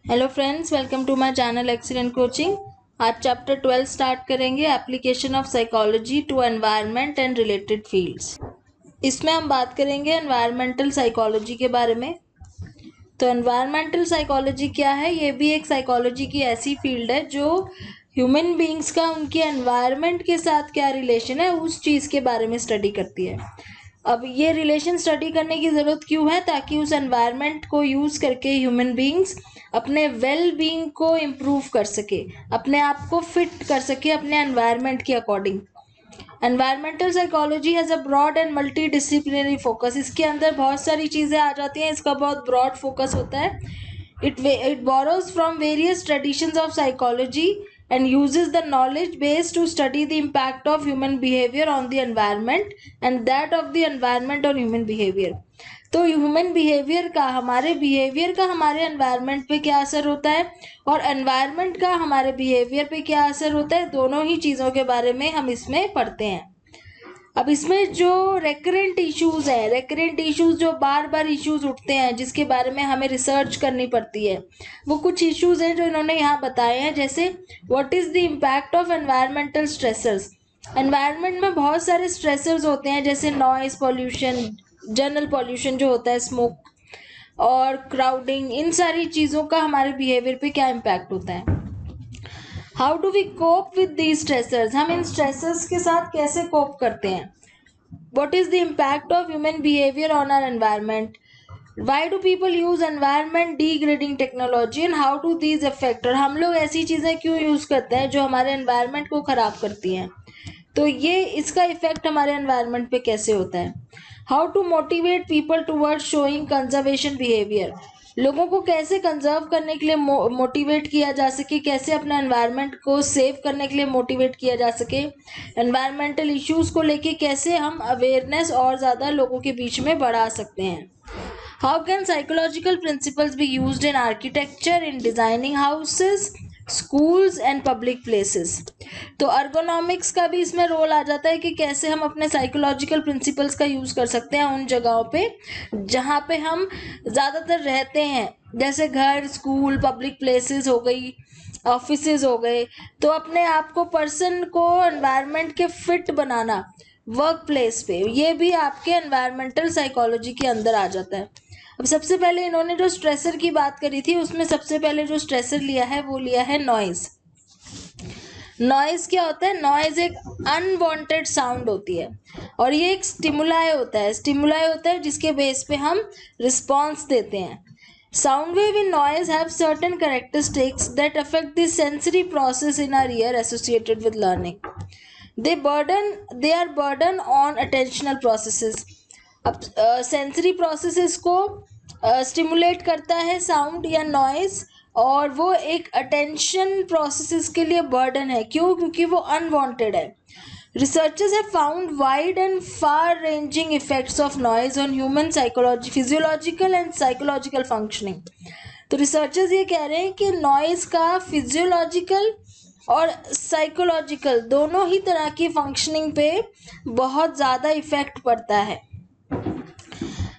Hello friends, welcome to my channel excellent coaching. आज chapter 12 start करेंगे, application of psychology to environment and related fields. इसमें हम बात करेंगे एनवायरमेंटल साइकोलॉजी के बारे में। तो एनवायरमेंटल साइकोलॉजी क्या है? ये भी एक साइकोलॉजी की ऐसी फील्ड है जो ह्यूमन बींग्स का उनके एनवायरनमेंट के साथ क्या रिलेशन है उस चीज़ के बारे में स्टडी करती है। अब ये रिलेशन स्टडी करने की ज़रूरत क्यों है? ताकि उस एनवायरनमेंट को यूज़ करके ह्यूमन बींग्स अपने वेल बींग को इम्प्रूव कर सके, अपने आप को फिट कर सके अपने एनवायरनमेंट के according. Environmental psychology has a broad and multidisciplinary focus. इसके अंदर बहुत सारी चीज़ें आ जाती हैं, इसका बहुत ब्रॉड फोकस होता है। It borrows from various traditions of psychology and uses the knowledge base to study the impact of human behavior on the environment and that of the environment on human behavior। तो human behaviour का, हमारे behaviour का हमारे environment पे क्या असर होता है और एनवायरनमेंट का हमारे बिहेवियर पे क्या असर होता है, दोनों ही चीज़ों के बारे में हम इसमें पढ़ते हैं। अब इसमें जो रेकरेंट इश्यूज है, रेकरेंट इश्यूज जो बार बार इश्यूज उठते हैं जिसके बारे में हमें रिसर्च करनी पड़ती है, वो कुछ इश्यूज हैं जो इन्होंने यहाँ बताए हैं। जैसे what is the impact of environmental stressors. Environment में बहुत सारे स्ट्रेसर्स होते हैं, जैसे नॉइस पॉल्यूशन, जनरल पॉल्यूशन जो होता है, स्मोक और क्राउडिंग, इन सारी चीज़ों का हमारे बिहेवियर पे क्या इम्पैक्ट होता है। How do we cope with these stressors, हम इन स्ट्रेसर्स के साथ कैसे कोप करते हैं। What is the impact of human behavior on our environment? Why do people use environment degrading technology and how do these affect? और हम लोग ऐसी चीज़ें क्यों यूज़ करते हैं जो हमारे एनवायरनमेंट को ख़राब करती हैं, तो ये इसका इफेक्ट हमारे एनवायरनमेंट पे कैसे होता है। How to motivate people toward showing conservation behaviour, लोगों को कैसे कंजर्व करने के लिए मोटिवेट किया जा सके, कैसे अपना एनवायरनमेंट को सेव करने के लिए मोटिवेट किया जा सके। एनवायरनमेंटल इश्यूज़ को लेके कैसे हम अवेयरनेस और ज़्यादा लोगों के बीच में बढ़ा सकते हैं। How can psychological principles be used in architecture, in designing houses, schools and public places. तो अर्गोनॉमिक्स का भी इसमें रोल आ जाता है कि कैसे हम अपने साइकोलॉजिकल प्रिंसिपल्स का यूज़ कर सकते हैं उन जगहों पे जहाँ पे हम ज़्यादातर रहते हैं, जैसे घर, स्कूल, पब्लिक प्लेसेस हो गई, ऑफिसेज हो गए। तो अपने आप को, पर्सन को एनवायरनमेंट के फिट बनाना वर्क प्लेस पे, ये भी आपके एनवायरमेंटल साइकोलॉजी के अंदर आ जाता है। अब सबसे पहले इन्होंने जो स्ट्रेसर की बात करी थी, उसमें सबसे पहले जो स्ट्रेसर लिया है वो लिया है नॉइज़। नॉइज़ क्या होता है? नॉइज़ एक अनवांटेड साउंड होती है और ये एक स्टिमुलाई होता है, जिसके बेस पे हम रिस्पॉन्स देते हैं। Sound wave in noise have certain characteristics that affect the sensory process in our ear associated with learning. They are burden on attentional processes. अब सेंसरी प्रोसेसेस को स्टिमुलेट करता है साउंड या नॉइज, और वो एक अटेंशन प्रोसेसेस के लिए बर्डन है। क्यों? क्योंकि वो अनवांटेड है। Researchers have found wide and far-ranging effects of noise on human psychology, physiological and psychological functioning. तो रिसर्चर्स ये कह रहे हैं कि नॉइज़ का फिजियोलॉजिकल और साइकोलॉजिकल दोनों ही तरह की फंक्शनिंग पे बहुत ज़्यादा इफेक्ट पड़ता है।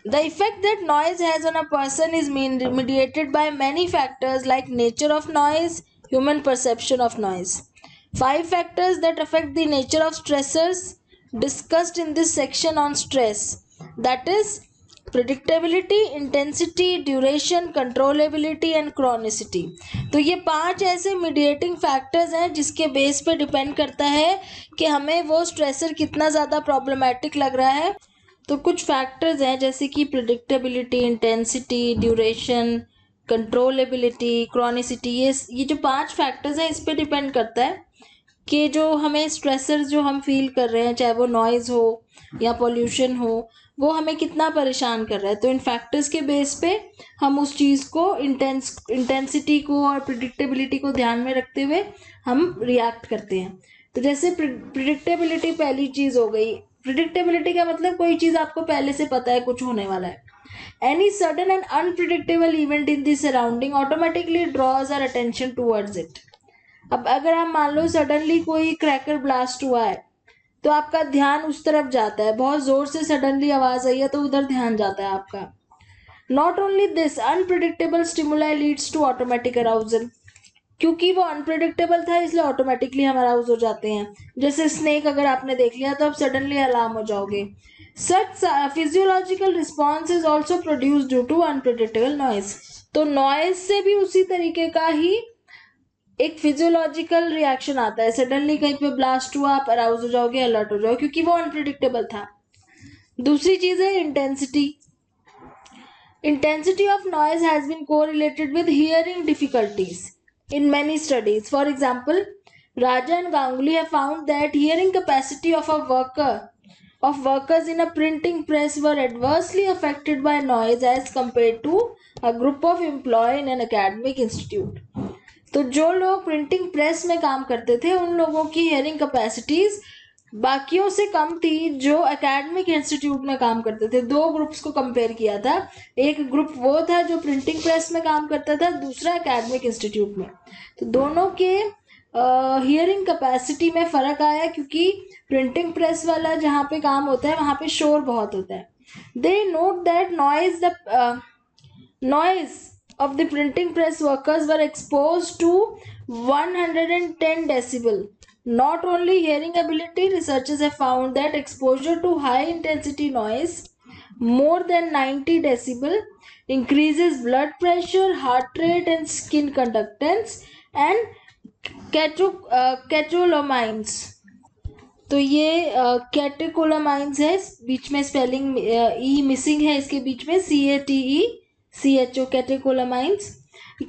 The effect that noise has on a person is mediated by many factors like nature of noise, human perception of noise. 5 factors that affect the nature of stressors discussed in this section on stress, that is predictability, intensity, duration, controllability and chronicity। तो ये 5 ऐसे mediating factors हैं जिसके base पे depend करता है कि हमें वो स्ट्रेसर कितना ज़्यादा प्रॉब्लमैटिक लग रहा है। तो कुछ फैक्टर्स हैं जैसे कि predictability, intensity, duration, controllability, chronicity. ये जो 5 फैक्टर्स हैं इस पे डिपेंड करता है कि जो हमें स्ट्रेसर जो हम फील कर रहे हैं, चाहे वो नॉइज़ हो या पोल्यूशन हो, वो हमें कितना परेशान कर रहा है। तो इन फैक्टर्स के बेस पे हम उस चीज़ को, इंटेंसिटी को और प्रिडिक्टेबिलिटी को ध्यान में रखते हुए हम रिएक्ट करते हैं। तो जैसे प्रिडिक्टेबिलिटी पहली चीज़ हो गई। प्रिडिक्टेबिलिटी का मतलब कोई चीज़ आपको पहले से पता है कुछ होने वाला है। Any sudden and unpredictable event in the surrounding automatically draws our attention towards it. अब अगर आप मान लो सडनली कोई क्रैकर ब्लास्ट हुआ है तो आपका ध्यान उस तरफ जाता है, बहुत ज़ोर से सडनली आवाज़ आई है तो उधर ध्यान जाता है आपका। Not only this, unpredictable stimuli leads to automatic arousal, क्योंकि वो अनप्रिडिक्टेबल था इसलिए ऑटोमेटिकली हम अराउज हो जाते हैं। जैसे स्नेक अगर आपने देख लिया तो आप सडनली अलार्म हो जाओगे। Such physiological response is also produce due to unpredictable noise. तो नॉइज से भी उसी तरीके का ही एक फिजियोलॉजिकल रिएक्शन आता है। सडनली कहीं पे ब्लास्ट हुआ, आप अराउज हो जाओगे, अलर्ट हो जाओगे, क्योंकि वो अनप्रिडिक्टेबल था। दूसरी चीज है intensity. Intensity of noise has been correlated with hearing difficulties in many studies. For example, Raja and Ganguly have found that hearing capacity of workers in a printing press were adversely affected by noise as compared to a group of employees in an academic institute. तो जो लोग printing press में काम करते थे उन लोगों की हेयरिंग कैपेसिटीज बाकियों से कम थी जो एकेडमिक इंस्टीट्यूट में काम करते थे। दो ग्रुप्स को कंपेयर किया था, एक ग्रुप वो था जो प्रिंटिंग प्रेस में काम करता था, दूसरा एकेडमिक इंस्टीट्यूट में। तो दोनों के हियरिंग कैपेसिटी में फर्क आया, क्योंकि प्रिंटिंग प्रेस वाला जहाँ पे काम होता है वहाँ पे शोर बहुत होता है। They note that noise of the printing press workers were exposed to 110 decibel. Not only hearing ability, researchers have found that exposure to high intensity noise more than 90 decibel increases blood pressure, heart rate and skin conductance and catecholamines. तो ये catecholamines है, बीच में spelling ई missing है, इसके बीच में CATECHO catecholamines.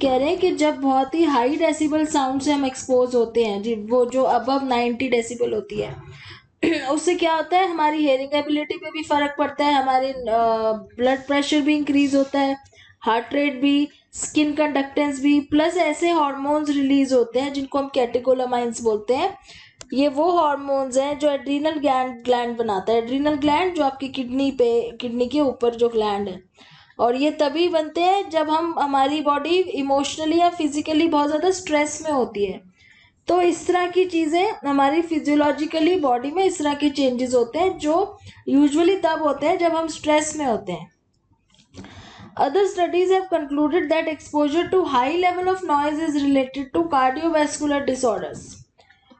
कह रहे हैं कि जब बहुत ही हाई डेसिबल साउंड से हम एक्सपोज होते हैं, वो जो अबव 90 डेसिबल होती है, उससे क्या होता है, हमारी हेयरिंग एबिलिटी पे भी फर्क पड़ता है, हमारे ब्लड प्रेशर भी इंक्रीज होता है, हार्ट रेट भी, स्किन कंडक्टेंस भी, प्लस ऐसे हार्मोन्स रिलीज होते हैं जिनको हम कैटेकोलामाइंस बोलते हैं। ये वो हार्मोन्स हैं जो एड्रीनल ग्लैंड बनाता है। एड्रीनल ग्लैंड जो आपकी किडनी के ऊपर जो ग्लैंड है, और ये तभी बनते हैं जब हमारी बॉडी इमोशनली या फिजिकली बहुत ज़्यादा स्ट्रेस में होती है। तो इस तरह की चीज़ें हमारी फिजियोलॉजिकली बॉडी में इस तरह के चेंजेस होते हैं जो यूजुअली तब होते हैं जब हम स्ट्रेस में होते हैं। Other studies have concluded that exposure to high level of noise is related to cardiovascular disorders,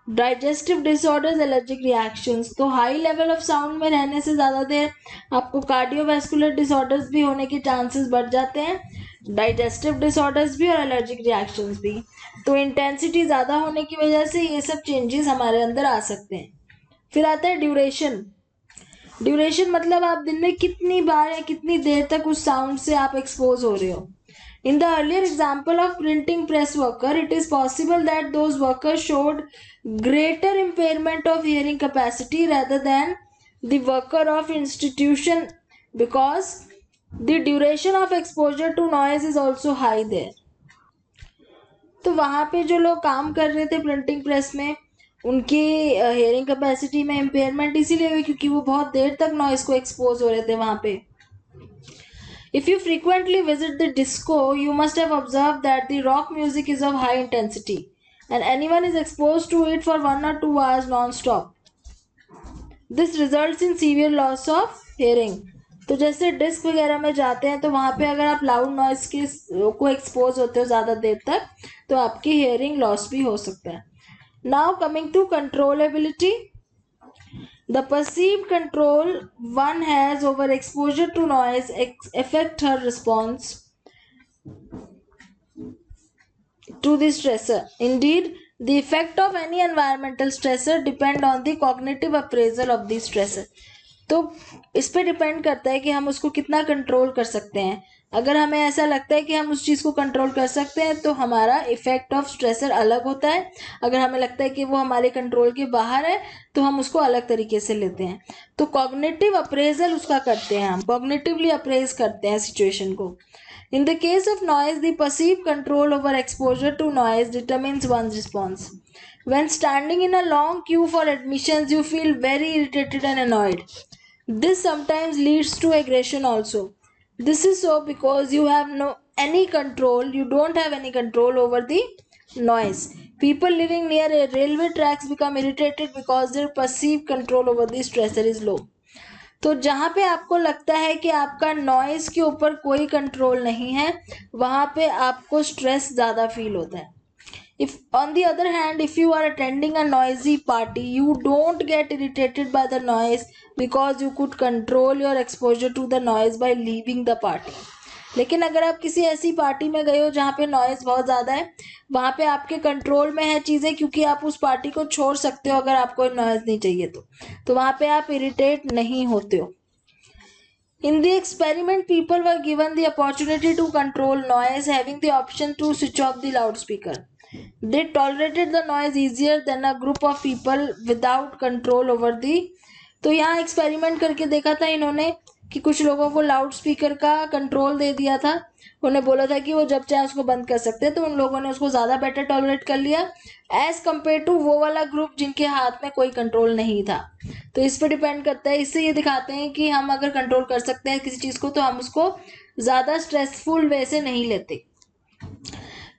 digestive disorders, allergic reactions. तो हाई लेवल ऑफ साउंड में रहने से ज़्यादा देर आपको कार्डियोवैस्कुलर डिसऑर्डर्स भी होने के चांसेस बढ़ जाते हैं, डाइजेस्टिव डिसऑर्डर्स भी और एलर्जिक रिएक्शंस भी। तो इंटेंसिटी ज़्यादा होने की वजह से ये सब चेंजेस हमारे अंदर आ सकते हैं। फिर आता है ड्यूरेशन। ड्यूरेशन मतलब आप दिन में कितनी बार या कितनी देर तक उस साउंड से आप एक्सपोज हो रहे हो। In the earlier example of printing press worker, it is possible that those workers showed greater impairment of hearing capacity rather than the worker of institution because the duration of exposure to noise is also high there. तो वहाँ पे जो लोग काम कर रहे थे printing press में, उनकी हेयरिंग कैपेसिटी में इम्पेयरमेंट इसीलिए हुई क्योंकि वो बहुत देर तक नॉइज को एक्सपोज हो रहे थे वहाँ पे। If you frequently visit the disco, you must have observed that the rock music is of high intensity and anyone is exposed to it for 1 or 2 hours non-stop. This results in severe loss of hearing. तो जैसे disc वगैरह में जाते हैं तो वहाँ पे अगर आप लाउड नॉइज के को एक्सपोज होते हो ज़्यादा देर तक तो आपकी हेयरिंग लॉस भी हो सकता है। Now coming to controllability. The perceived control one has over exposure to noise affect her response to the stressor. Indeed, the effect of any environmental stressor depend on the cognitive appraisal of the stressor. तो इस पे depend करता है कि हम उसको कितना control कर सकते हैं। अगर हमें ऐसा लगता है कि हम उस चीज़ को कंट्रोल कर सकते हैं तो हमारा इफेक्ट ऑफ स्ट्रेसर अलग होता है। अगर हमें लगता है कि वो हमारे कंट्रोल के बाहर है तो हम उसको अलग तरीके से लेते हैं। तो कॉग्निटिव अप्रेजल उसका करते हैं, हम कॉग्निटिवली अप्रेज करते हैं सिचुएशन को। In the case of noise, the perceived control over exposure to noise determines one's response. When standing in a long queue for admissions, you feel very irritated and annoyed. This sometimes leads to aggression also. This is so because you have you don't have any control over the noise. People living near a railway tracks become irritated because their perceived control over the stressor is low. तो जहाँ पे आपको लगता है कि आपका noise के ऊपर कोई कंट्रोल नहीं है, वहाँ पे आपको स्ट्रेस ज़्यादा फील होता है. If on the other hand, if you are attending a noisy party, you don't get irritated by the noise because you could control your exposure to the noise by leaving the party. लेकिन अगर आप किसी ऐसी party में गए हो जहाँ पे नॉइज़ बहुत ज़्यादा है, वहाँ पे आपके कंट्रोल में है चीज़ें, क्योंकि आप उस पार्टी को छोड़ सकते हो अगर आपको नॉइज़ नहीं चाहिए तो वहाँ पे आप इरिटेट नहीं होते हो. In the experiment, people were given the opportunity to control noise, having the option to switch off the loudspeaker. They tolerated the noise easier than a group of people without control over the. तो यहाँ experiment करके देखा था इन्होंने कि कुछ लोगों को लाउड स्पीकर का कंट्रोल दे दिया था, उन्हें बोला था कि वो जब चाहे उसको बंद कर सकते हैं, तो उन लोगों ने उसको ज़्यादा बेटर टॉलरेट कर लिया एज कम्पेयर टू वो वाला ग्रुप जिनके हाथ में कोई कंट्रोल नहीं था. तो इस पर डिपेंड करता है. इससे ये दिखाते हैं कि हम अगर कंट्रोल कर सकते हैं किसी चीज़ को तो हम उसको ज़्यादा स्ट्रेसफुल वे से नहीं लेते.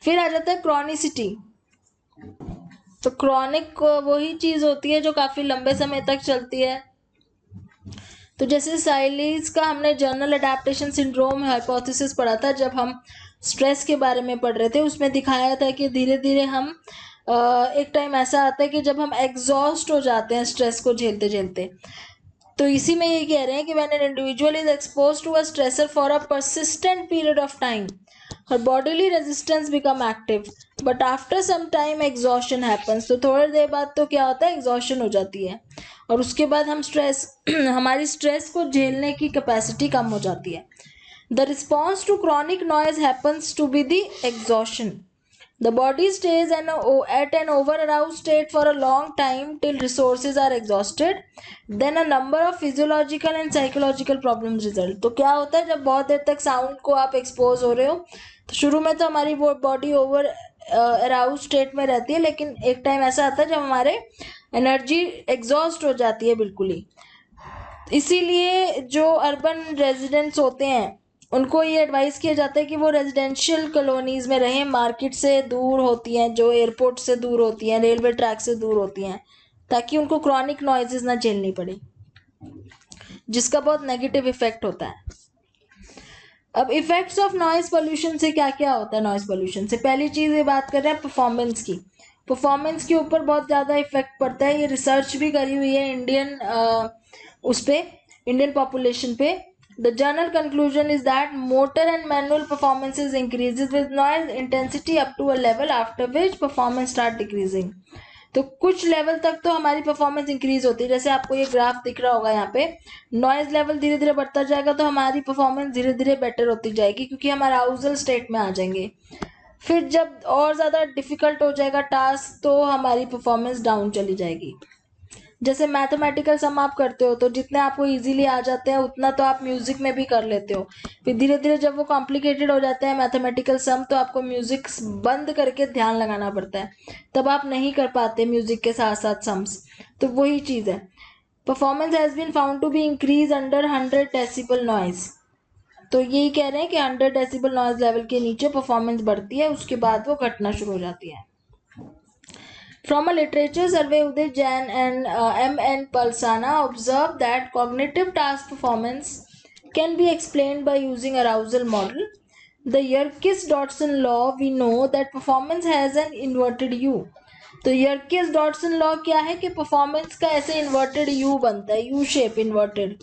फिर आ जाता है क्रॉनिसिटी. तो क्रॉनिक वही चीज़ होती है जो काफ़ी लंबे समय तक चलती है. तो जैसे साइलीज का हमने जर्नल अडेप्टेशन सिंड्रोम हाइपोथेसिस पढ़ा था जब हम स्ट्रेस के बारे में पढ़ रहे थे. उसमें दिखाया था कि धीरे धीरे हम एक टाइम ऐसा आता है कि जब हम एग्जॉस्ट हो जाते हैं स्ट्रेस को झेलते झेलते. तो इसी में ये कह रहे हैं कि when an individual is expose to a stressor for a persistent period of time, her bodily resistance become active, but after some time exhaustion happens. तो थोड़ी देर बाद तो क्या होता है, एग्जॉशन हो जाती है और उसके बाद हम स्ट्रेस हमारी स्ट्रेस को झेलने की कैपेसिटी कम हो जाती है. The response to chronic noise happens to be the exhaustion. The body stays at an over-aroused state for a long time till resources are exhausted. Then a number of physiological and psychological problems result. तो क्या होता है जब बहुत देर तक sound को आप expose हो रहे हो, तो शुरू में तो हमारी बॉडी ओवर अराउज स्टेट में रहती है, लेकिन एक टाइम ऐसा आता है जब हमारे एनर्जी एग्जॉस्ट हो जाती है बिल्कुल ही. इसीलिए जो अर्बन रेजिडेंट्स होते हैं उनको ये एडवाइस किया जाता है कि वो रेजिडेंशियल कॉलोनीज में रहें, मार्केट से दूर होती हैं, जो एयरपोर्ट से दूर होती हैं, रेलवे ट्रैक से दूर होती हैं, ताकि उनको क्रॉनिक नॉइजेस ना झेलनी पड़े, जिसका बहुत नेगेटिव इफेक्ट होता है. अब इफेक्ट्स ऑफ नॉइज पोल्यूशन से क्या क्या होता है. नॉइज पोल्यूशन से पहली चीज़ ये बात कर रहे हैं परफॉर्मेंस की. परफॉर्मेंस के ऊपर बहुत ज़्यादा इफेक्ट पड़ता है. ये रिसर्च भी करी हुई है इंडियन पॉपुलेशन पे. The general conclusion is that motor and manual performances increases with noise intensity up to a level after which performance start decreasing. तो कुछ लेवल तक तो हमारी परफॉर्मेंस इंक्रीज होती है. जैसे आपको ये ग्राफ दिख रहा होगा यहाँ पे, नॉइज लेवल धीरे धीरे बढ़ता जाएगा तो हमारी परफॉर्मेंस धीरे धीरे बेटर होती जाएगी, क्योंकि हम अराउजल स्टेट में आ जाएंगे. फिर जब और ज़्यादा डिफिकल्ट हो जाएगा टास्क तो हमारी परफॉर्मेंस डाउन चली जाएगी. जैसे मैथमेटिकल सम आप करते हो तो जितने आपको इजीली आ जाते हैं उतना तो आप म्यूजिक में भी कर लेते हो. फिर धीरे धीरे जब वो कॉम्प्लिकेटेड हो जाते हैं मैथमेटिकल सम, तो आपको म्यूजिक बंद करके ध्यान लगाना पड़ता है, तब आप नहीं कर पाते म्यूजिक के साथ साथ सम्स. तो वही चीज़ है. Performance has been found to be increase under 100 decibel noise. तो यही कह रहे हैं कि 100 डेसिबल नॉइज लेवल के नीचे परफॉर्मेंस बढ़ती है, उसके बाद वो घटना शुरू हो जाती है. From a literature survey, Uday Jain and M.N. Palsana observed that cognitive task performance can be explained by using arousal model. The Yerkes-Dodson law, we know that performance has an inverted U. तो Yerkes-Dodson law क्या है कि performance का ऐसे inverted U बनता है, U shape inverted,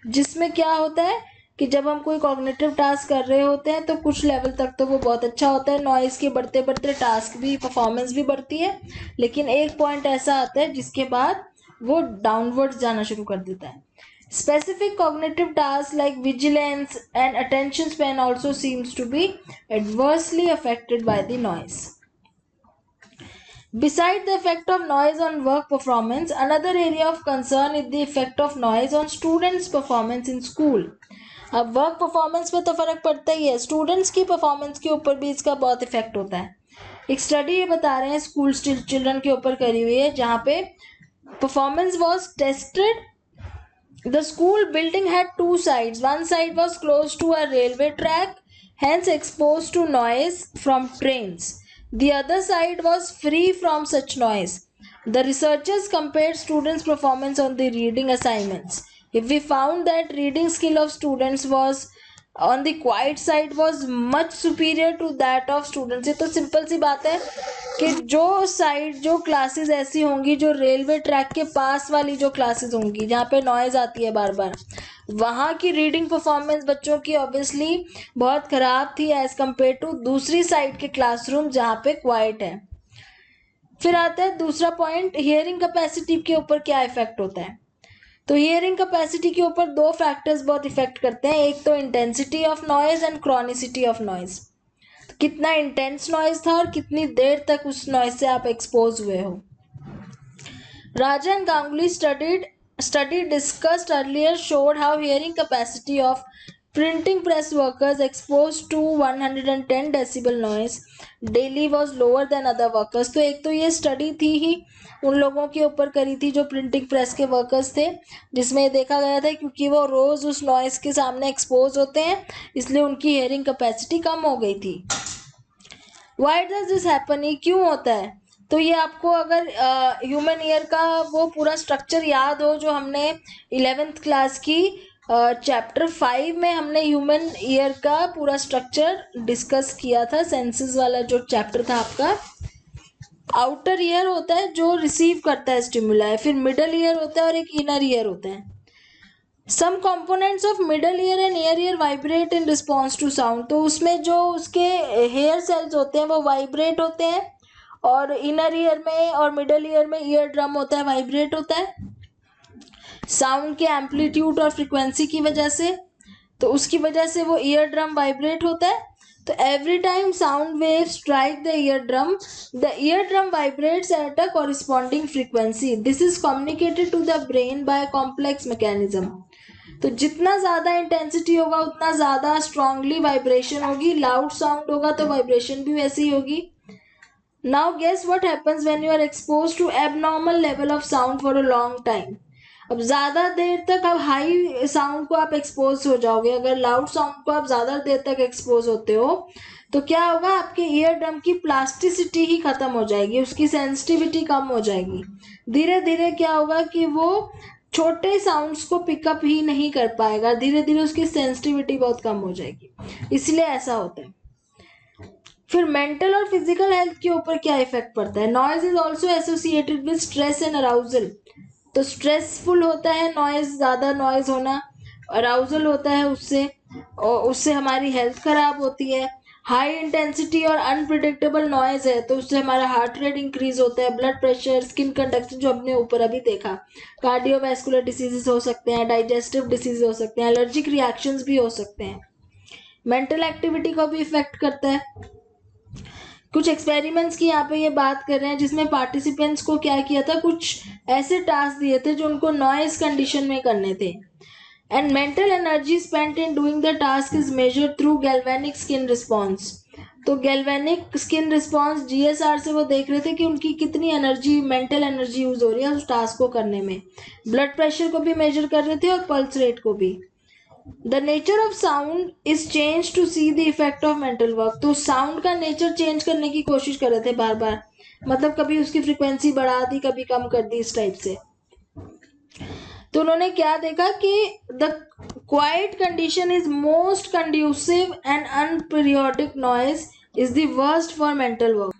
जिसमें क्या होता है कि जब हम कोई कॉग्निटिव टास्क कर रहे होते हैं तो कुछ लेवल तक तो वो बहुत अच्छा होता है, नॉइज़ के बढ़ते बढ़ते टास्क भी परफॉर्मेंस भी बढ़ती है, लेकिन एक पॉइंट ऐसा आता है जिसके बाद वो डाउनवर्ड्स जाना शुरू कर देता है. Specific cognitive task like vigilance and attention span also seems to be adversely affected by the noise. Beside the effect of noise on work performance, another area of concern is the effect of noise on students' performance in school. अब work performance पे तो फ़र्क पड़ता ही है, students की performance के ऊपर भी इसका बहुत इफेक्ट होता है. एक स्टडी ये बता रहे हैं स्कूल चिल्ड्रन के ऊपर करी हुई है, जहाँ पे performance was tested. The school building had 2 sides. One side was close to a railway track, hence exposed to noise from trains. The other side was free from such noise. The researchers compared students' performance on the reading assignments. If we found that reading skill of students was on the quiet side was much superior to that of students, ये तो simple सी बात है कि जो classes ऐसी होंगी जो railway track के पास वाली जो क्लासेस होंगी जहाँ पे नॉइज आती है बार बार, वहाँ की रीडिंग परफॉर्मेंस बच्चों की ऑब्वियसली बहुत खराब थी एज कम्पेयर टू दूसरी साइड के क्लासरूम जहाँ पे क्वाइट है। फिर आता है दूसरा पॉइंट, हियरिंग कैपेसिटी के ऊपर क्या इफेक्ट होता है। तो हियरिंग कैपेसिटी के ऊपर दो फैक्टर्स बहुत इफेक्ट करते हैं, एक तो intensity of noise and chronicity of noise, तो कितना इंटेंस नॉइज था और कितनी देर तक उस नॉइज से आप एक्सपोज हुए हो। Raja and Ganguly study discussed earlier showed how hearing capacity of printing press workers exposed to 110 decibel noise daily was lower than other workers। तो एक तो ये स्टडी थी ही उन लोगों के ऊपर करी थी जो प्रिंटिंग प्रेस के वर्कर्स थे, जिसमें देखा गया था क्योंकि वो रोज उस नॉइस के सामने एक्सपोज होते हैं इसलिए उनकी हेयरिंग कैपेसिटी कम हो गई थी। वाई डज दिस हैपन, ये क्यों होता है। तो ये आपको अगर ह्यूमन ईयर का वो पूरा स्ट्रक्चर याद हो जो हमने 11th क्लास की चैप्टर 5 में हमने ह्यूमन ईयर का पूरा स्ट्रक्चर डिस्कस किया था, सेंसेस वाला जो चैप्टर था आपका। आउटर ईयर होता है जो रिसीव करता है स्टिमुलाई, फिर मिडल ईयर होता है और एक इनर ईयर होता है। Some components of middle ear and ear ear vibrate in response to sound, तो उसमें जो उसके हेयर सेल्स होते हैं वो वाइब्रेट होते हैं और इनर ईयर में और मिडल ईयर में ईयर ड्रम होता है वाइब्रेट होता है साउंड के एम्पलीट्यूड और फ्रीक्वेंसी की वजह से, तो उसकी वजह से वो ईयर ड्रम वाइब्रेट होता है। तो every time sound wave strike the ear drum vibrates at a corresponding frequency, this is communicated to the brain by complex mechanism. तो जितना ज़्यादा इंटेंसिटी होगा उतना ज़्यादा स्ट्रांगली वाइब्रेशन होगी, लाउड साउंड होगा तो वाइब्रेशन भी वैसी होगी। Now guess what happens when you are expose to abnormal level of sound for a long time. अब ज़्यादा देर तक अब हाई साउंड को आप एक्सपोज हो जाओगे, अगर लाउड साउंड को आप ज़्यादा देर तक एक्सपोज होते हो तो क्या होगा, आपके ईयर ड्रम की प्लास्टिसिटी ही खत्म हो जाएगी, उसकी सेंसिटिविटी कम हो जाएगी। धीरे धीरे क्या होगा कि वो छोटे साउंड्स को पिकअप ही नहीं कर पाएगा, धीरे धीरे उसकी सेंसिटिविटी बहुत कम हो जाएगी, इसलिए ऐसा होता है। फिर मेंटल और फिजिकल हेल्थ के ऊपर क्या इफेक्ट पड़ता है। Noise is also associated with stress and arousal, तो स्ट्रेसफुल होता है नॉइज, ज़्यादा नॉइज होना, अराउजल होता है उससे, और उससे हमारी हेल्थ खराब होती है। हाई इंटेंसिटी और अनप्रिडिक्टेबल नॉइज है तो उससे हमारा हार्ट रेट इंक्रीज होता है, ब्लड प्रेशर, स्किन कंडक्शन जो हमने ऊपर अभी देखा, कार्डियोवैस्कुलर डिसीजेस हो सकते हैं, डाइजेस्टिव डिसीज हो सकते हैं, एलर्जिक रिएक्शंस भी हो सकते हैं। मेंटल एक्टिविटी को भी इफेक्ट करता है। कुछ एक्सपेरिमेंट्स की यहाँ पे ये बात कर रहे हैं जिसमें पार्टिसिपेंट्स को क्या किया था, कुछ ऐसे टास्क दिए थे जो उनको नॉइज कंडीशन में करने थे, and mental energy spent in doing the task is measured through galvanic skin response. तो गैल्वेनिक स्किन रिस्पॉन्स GSR से वो देख रहे थे कि उनकी कितनी एनर्जी, मेंटल एनर्जी यूज हो रही है उस टास्क को करने में। ब्लड प्रेशर को भी मेजर कर रहे थे और पल्स रेट को भी। The nature of sound is change to see the effect of mental work, तो साउंड का नेचर चेंज करने की कोशिश कर रहे थे बार बार, मतलब कभी उसकी फ्रीक्वेंसी बढ़ा दी कभी कम कर दी, इस टाइप से। तो उन्होंने क्या देखा कि the quiet condition is most conducive and unperiodic noise is the worst for mental work.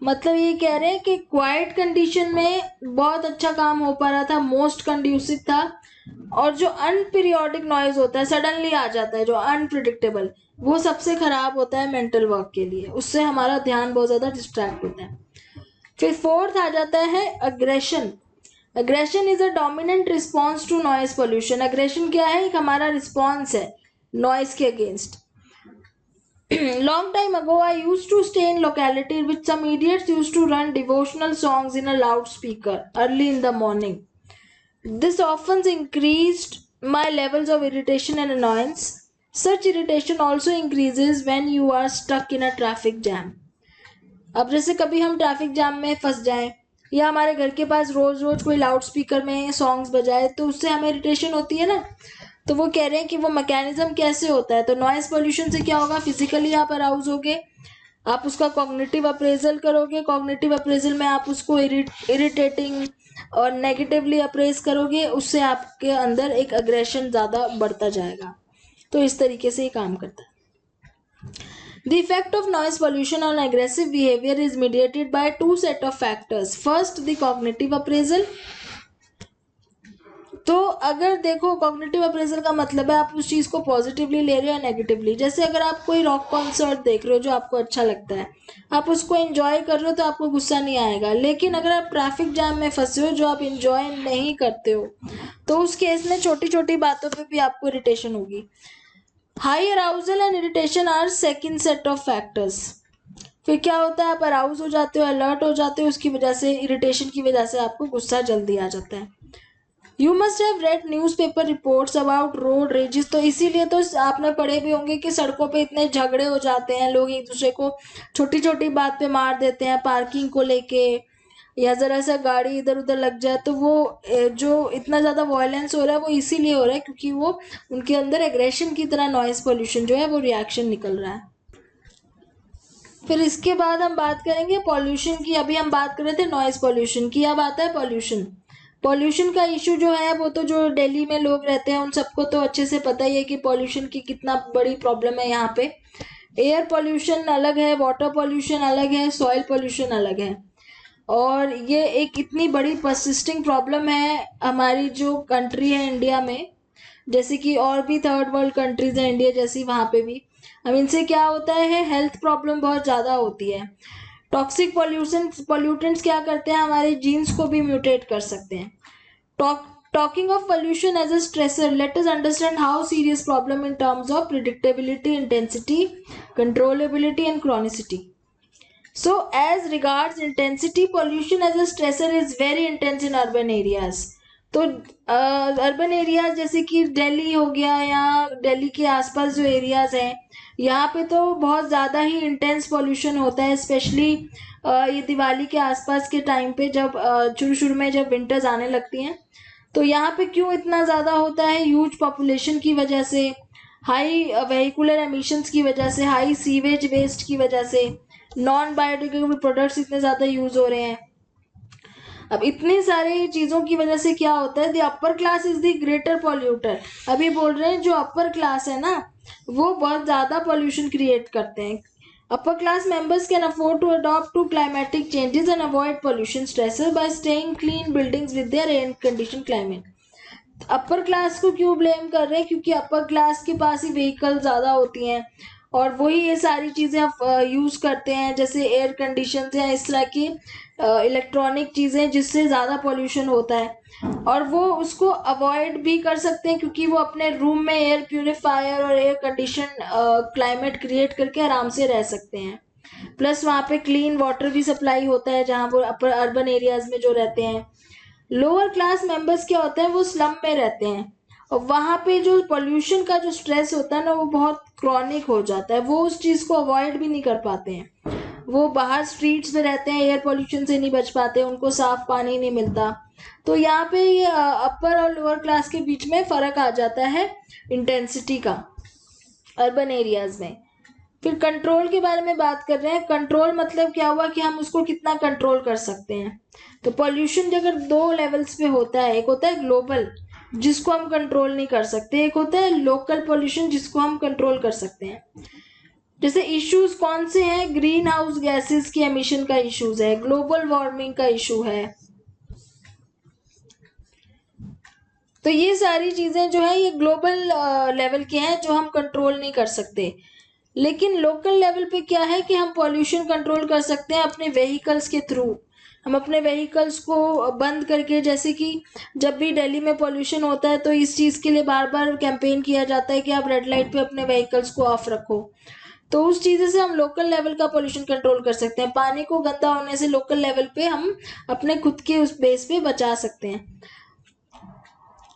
मतलब ये कह रहे हैं कि क्वाइट कंडीशन में बहुत अच्छा काम हो पा रहा था, मोस्ट कंड्यूसिव था, और जो अनपीरियोडिक नॉइज होता है, सडनली आ जाता है, जो अनप्रिडिक्टेबल, वो सबसे खराब होता है मेंटल वर्क के लिए, उससे हमारा ध्यान बहुत ज़्यादा डिस्ट्रैक्ट होता है। फिर फोर्थ आ जाता है aggression. Aggression is a dominant response to noise pollution. Aggression क्या है, एक हमारा रिस्पॉन्स है नॉइज के against. Long time ago, I used to stay in locality which some idiots used to run devotional songs in a loudspeaker early in the morning. This often increased my levels of irritation and annoyance. Such irritation also increases when you are stuck in a traffic jam. अब जैसे कभी हम traffic jam में फंस जाएं या हमारे घर के पास रोज रोज कोई लाउड स्पीकर में सॉन्ग्स बजाए तो उससे हमें इरिटेशन होती है ना। तो वो कह रहे हैं कि वो मैकेनिज्म कैसे होता है। तो नॉइज पोल्यूशन से क्या होगा, फिजिकली आप अराउज होगे, आप उसका कॉग्निटिव अप्रेजल करोगे, कॉग्निटिव अप्रेजल में आप उसको इरिटेटिंग और नेगेटिवली अप्रेज करोगे, उससे आपके अंदर एक अग्रेशन ज़्यादा बढ़ता जाएगा। तो इस तरीके से ये काम करता है। The effect of noise pollution on aggressive behavior is mediated by two set of factors. First, the cognitive appraisal. तो अगर देखो कॉग्निटिव अप्रेजल का मतलब है आप उस चीज़ को पॉजिटिवली ले रहे हो या नेगेटिवली। जैसे अगर आप कोई रॉक कॉन्सर्ट देख रहे हो जो आपको अच्छा लगता है, आप उसको एंजॉय कर रहे हो तो आपको गुस्सा नहीं आएगा। लेकिन अगर आप ट्रैफिक जाम में फंसे हो जो आप एंजॉय नहीं करते हो, तो उस केस में छोटी छोटी बातों पे भी आपको इरिटेशन होगी। High arousal and irritation are second set of factors. फिर क्या होता है, आप अराउज हो जाते हो, अलर्ट हो जाते हो, उसकी वजह से इरिटेशन की वजह से आपको गुस्सा जल्दी आ जाता है। You must have read news paper reports about road raises. तो इसीलिए तो आपने पढ़े भी होंगे कि सड़कों पे इतने झगड़े हो जाते हैं, लोग एक दूसरे को छोटी छोटी बात पे मार देते हैं, पार्किंग को लेके, या ज़रा सा गाड़ी इधर उधर लग जाए तो वो जो इतना ज़्यादा वायलेंस हो रहा है वो इसीलिए हो रहा है क्योंकि वो उनके अंदर एग्रेशन की तरह नॉइस पोल्यूशन जो है वो रिएक्शन निकल रहा है। फिर इसके बाद हम बात करेंगे पॉल्यूशन की। अभी हम बात कर रहे थे नॉइस पॉल्यूशन की, अब आता है पॉल्यूशन। पॉल्यूशन का इशू जो है वो तो जो दिल्ली में लोग रहते हैं उन सबको तो अच्छे से पता ही है कि पॉल्यूशन की कितना बड़ी प्रॉब्लम है यहाँ पे। एयर पॉल्यूशन अलग है, वाटर पॉल्यूशन अलग है, सॉइल पॉल्यूशन अलग है। और ये एक इतनी बड़ी परसिस्टिंग प्रॉब्लम है हमारी जो कंट्री है इंडिया में, जैसे कि और भी थर्ड वर्ल्ड कंट्रीज हैं इंडिया जैसी, वहाँ पे भी अब इनसे क्या होता है, हेल्थ प्रॉब्लम बहुत ज़्यादा होती है। टॉक्सिक पॉल्यूटेंट्स क्या करते हैं, हमारे जीन्स को भी म्यूटेट कर सकते हैं। Talking of pollution as a stressor, let us understand how serious problem in terms of predictability, intensity, controllability and chronicity. So as regards intensity, pollution as a stressor is very intense in urban areas. तो urban areas जैसे कि दिल्ली हो गया या दिल्ली के आसपास जो areas हैं, यहाँ पे तो बहुत ज़्यादा ही इंटेंस पॉल्यूशन होता है। स्पेशली ये दिवाली के आसपास के टाइम पे जब शुरू में जब विंटर्स आने लगती हैं, तो यहाँ पे क्यों इतना ज़्यादा होता है, ह्यूज पॉपुलेशन की वजह से, हाई व्हीकुलर एमिशंस की वजह से, हाई सीवेज वेस्ट की वजह से, नॉन बायोडिग्रेडेबल प्रोडक्ट्स इतने ज़्यादा यूज़ हो रहे हैं। अब इतनी सारी चीज़ों की वजह से क्या होता है, the upper class is the greater polluter. अभी बोल रहे हैं जो अपर क्लास है ना वो बहुत ज़्यादा पॉल्यूशन क्रिएट करते हैं। Upper class members can afford to adopt to climatic changes and avoid pollution stresses by staying clean buildings with their air conditioned climate. Upper class को क्यों ब्लेम कर रहे हैं, क्योंकि अपर क्लास के पास ही व्हीकल ज़्यादा होती हैं और वही ये सारी चीज़ें यूज़ करते हैं, जैसे एयर कंडीशन या इस तरह की इलेक्ट्रॉनिक चीज़ें जिससे ज़्यादा पॉल्यूशन होता है। और वो उसको अवॉइड भी कर सकते हैं क्योंकि वो अपने रूम में एयर प्यूरिफायर और एयर कंडीशन क्लाइमेट क्रिएट करके आराम से रह सकते हैं। प्लस वहाँ पे क्लीन वाटर भी सप्लाई होता है जहाँ वो अपर अर्बन एरियाज में जो रहते हैं। लोअर क्लास मेंबर्स क्या होते हैं, वो स्लम में रहते हैं और वहाँ पे जो पोल्यूशन का जो स्ट्रेस होता है ना वो बहुत क्रॉनिक हो जाता है, वो उस चीज़ को अवॉइड भी नहीं कर पाते हैं। वो बाहर स्ट्रीट्स में रहते हैं, एयर पोल्यूशन से नहीं बच पाते, उनको साफ पानी नहीं मिलता। तो यहाँ पे ये अपर और लोअर क्लास के बीच में फ़र्क आ जाता है इंटेंसिटी का अर्बन एरियाज में। फिर कंट्रोल के बारे में बात कर रहे हैं। कंट्रोल मतलब क्या हुआ कि हम उसको कितना कंट्रोल कर सकते हैं। तो पॉल्यूशन अगर दो लेवल्स पे होता है, एक होता है ग्लोबल जिसको हम कंट्रोल नहीं कर सकते, एक होता है लोकल पॉल्यूशन जिसको हम कंट्रोल कर सकते हैं। जैसे इश्यूज कौन से हैं, ग्रीन हाउस गैसेस की एमिशन का इश्यूज है, ग्लोबल वार्मिंग का इशू है। तो ये सारी चीजें जो है ये ग्लोबल लेवल के हैं जो हम कंट्रोल नहीं कर सकते। लेकिन लोकल लेवल पे क्या है कि हम पॉल्यूशन कंट्रोल कर सकते हैं अपने व्हीकल्स के थ्रू। हम अपने व्हीकल्स को बंद करके, जैसे कि जब भी दिल्ली में पॉल्यूशन होता है तो इस चीज़ के लिए बार बार कैंपेन किया जाता है कि आप रेड लाइट पे अपने व्हीकल्स को ऑफ रखो। तो उस चीज़ से हम लोकल लेवल का पॉल्यूशन कंट्रोल कर सकते हैं। पानी को गंदा होने से लोकल लेवल पे हम अपने खुद के उस बेस पे बचा सकते हैं।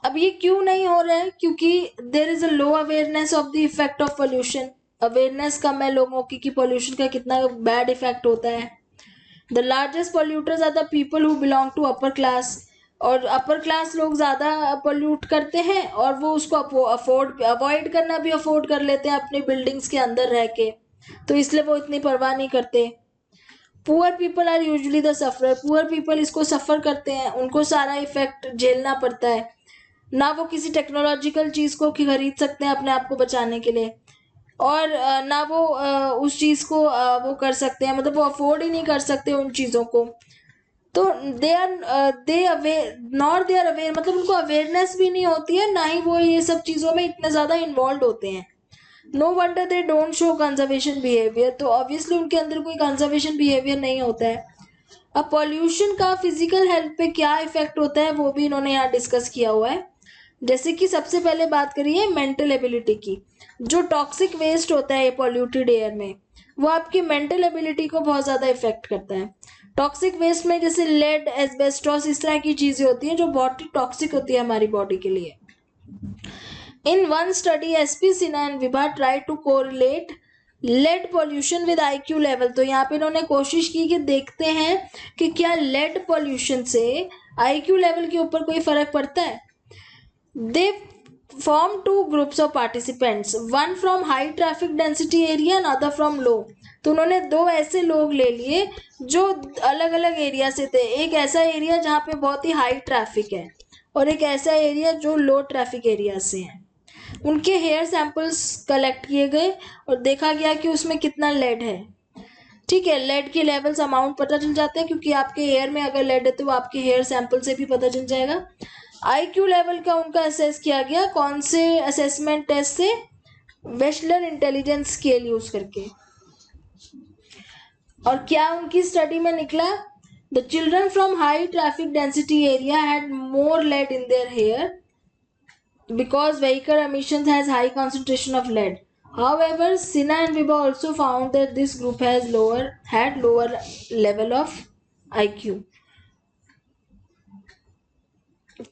अब ये क्यों नहीं हो रहा है, क्योंकि there is a low awareness of the effect of pollution. Awareness कम है लोगों की पोल्यूशन का कितना बैड इफेक्ट होता है। The largest polluters are the people who belong to upper class. और अपर क्लास लोग ज़्यादा पोल्यूट करते हैं और वो उसको अवॉइड करना भी अफोर्ड कर लेते हैं अपनी बिल्डिंग्स के अंदर रह के, तो इसलिए वो इतनी परवाह नहीं करते। Poor people are usually the sufferer, poor people इसको सफ़र करते हैं, उनको सारा इफेक्ट झेलना पड़ता है, ना वो किसी टेक्नोलॉजिकल चीज़ को खरीद सकते हैं अपने आप को बचाने के लिए, और ना वो उस चीज़ को वो कर सकते हैं, मतलब वो अफोर्ड ही नहीं कर सकते उन चीज़ों को। तो they aware not they are aware, मतलब उनको अवेयरनेस भी नहीं होती है, ना ही वो ये सब चीज़ों में इतने ज़्यादा इन्वॉल्व होते हैं। No wonder they don't show conservation behaviour, तो ऑब्वियसली उनके अंदर कोई कंजर्वेशन बिहेवियर नहीं होता है। अब पॉल्यूशन का फिजिकल हेल्थ पे क्या इफेक्ट होता है वो भी इन्होंने यहाँ डिस्कस किया हुआ है। जैसे कि सबसे पहले बात करिए मेंटल एबिलिटी की। जो टॉक्सिक वेस्ट होता है पॉल्यूटेड एयर में, वो आपकी मेंटल एबिलिटी को बहुत ज़्यादा इफेक्ट करता है। टॉक्सिक वेस्ट में जैसे लेड, एस्बेस्टॉस, इस तरह की चीज़ें होती हैं जो बहुत ही टॉक्सिक होती है हमारी बॉडी के लिए। In one study, SP Sinha and Vibha tried to correlate lead pollution with IQ level। तो यहाँ पे इन्होंने कोशिश की कि देखते हैं कि क्या lead pollution से IQ level के ऊपर कोई फर्क पड़ता है। They formed two groups of participants, one from high traffic density area and other from low। तो उन्होंने दो ऐसे लोग ले लिए जो अलग अलग एरिया से थे, एक ऐसा एरिया जहाँ पे बहुत ही हाई ट्रैफिक है और एक ऐसा एरिया जो लो ट्रैफिक एरिया से है। उनके हेयर सैंपल्स कलेक्ट किए गए और देखा गया कि उसमें कितना लेड है। ठीक है, लेड के लेवल्स अमाउंट पता चल जाते हैं, क्योंकि आपके हेयर में अगर लेड है तो आपके हेयर सैंपल से भी पता चल जाएगा। IQ लेवल का उनका असेस किया गया, कौन से असेसमेंट टेस्ट से, वेशलर इंटेलिजेंस स्केल यूज करके। और क्या उनकी स्टडी में निकला, the children from high traffic density area had more lead in their hair because vehicle emissions has high concentration of lead। However, Sinha and Vibha also found that this group had lower level of IQ।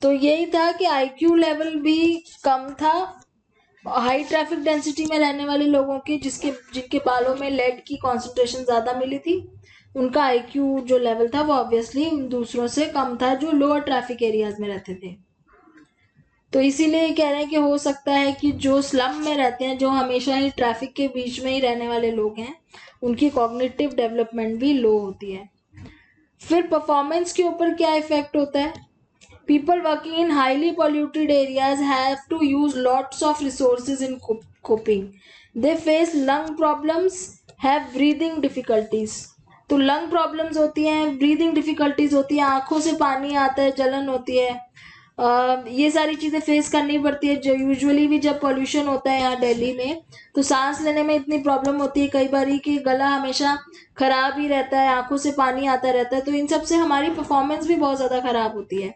तो यही था कि IQ level भी कम था high traffic density में रहने वाले लोगों की, जिनके बालों में लेड की कॉन्सेंट्रेशन ज़्यादा मिली थी, उनका IQ जो लेवल था वो ऑब्वियसली उन दूसरों से कम था जो लोअर ट्रैफिक एरियाज में रहते थे। तो इसीलिए कह रहे हैं कि हो सकता है कि जो स्लम में रहते हैं, जो हमेशा ही ट्रैफिक के बीच में ही रहने वाले लोग हैं, उनकी कॉग्निटिव डेवलपमेंट भी लो होती है। फिर परफॉर्मेंस के ऊपर क्या इफेक्ट होता है, people working in highly polluted areas have to use lots of resources in coping. They face lung problems, have breathing difficulties. तो लंग प्रॉब्लम्स होती हैं, ब्रीदिंग डिफिकल्टीज होती है, आंखों से पानी आता है, जलन होती है, ये सारी चीज़ें फेस करनी पड़ती है। जो यूजुअली भी जब पॉल्यूशन होता है यहाँ दिल्ली में, तो सांस लेने में इतनी प्रॉब्लम होती है कई बार कि गला हमेशा ख़राब ही रहता है, आंखों से पानी आता रहता है, तो इन सब से हमारी परफॉर्मेंस भी बहुत ज़्यादा ख़राब होती है।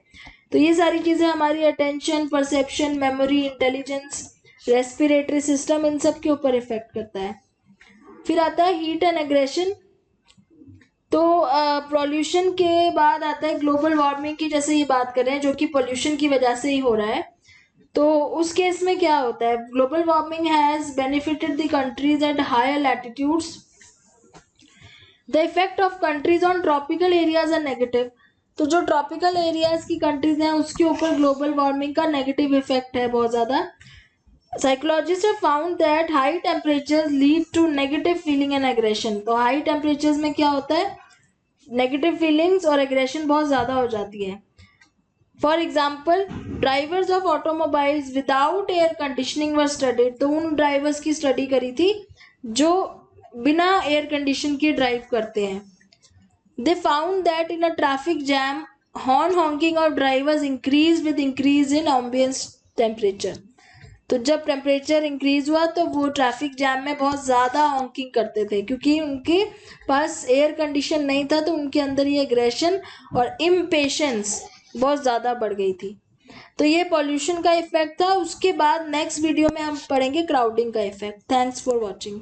तो ये सारी चीज़ें हमारी attention, perception, memory, intelligence, respiratory system, इन सब के ऊपर इफेक्ट करता है। फिर आता है हीट एंड एग्रेशन। तो पॉल्यूशन के बाद आता है ग्लोबल वार्मिंग की, जैसे ये बात कर रहे हैं, जो कि पॉल्यूशन की वजह से ही हो रहा है। तो उस केस में क्या होता है, global warming has benefited the countries at higher latitudes. The effect of countries on tropical areas are negative. तो जो ट्रॉपिकल एरियाज की कंट्रीज हैं उसके ऊपर ग्लोबल वार्मिंग का नेगेटिव इफेक्ट है बहुत ज़्यादा। Psychologist have found that high temperatures lead to negative feeling and aggression. तो हाई टेम्परेचर्स में क्या होता है, नेगेटिव फीलिंग्स और एग्रेशन बहुत ज़्यादा हो जाती है। For example, drivers of automobiles without air conditioning were studied. तो उन ड्राइवर्स की स्टडी करी थी जो बिना एयर कंडीशन के ड्राइव करते हैं। They found that in a traffic jam horn honking of drivers increase with increase in ambience temperature. तो जब टेम्परेचर इंक्रीज हुआ तो वो ट्रैफिक जैम में बहुत ज़्यादा हॉन्किंग करते थे, क्योंकि उनके पास एयर कंडीशन नहीं था, तो उनके अंदर ये एग्रेशन और इम्पेशेंस बहुत ज़्यादा बढ़ गई थी। तो ये पॉल्यूशन का इफेक्ट था। उसके बाद नेक्स्ट वीडियो में हम पढ़ेंगे क्राउडिंग का इफेक्ट। Thanks for watching.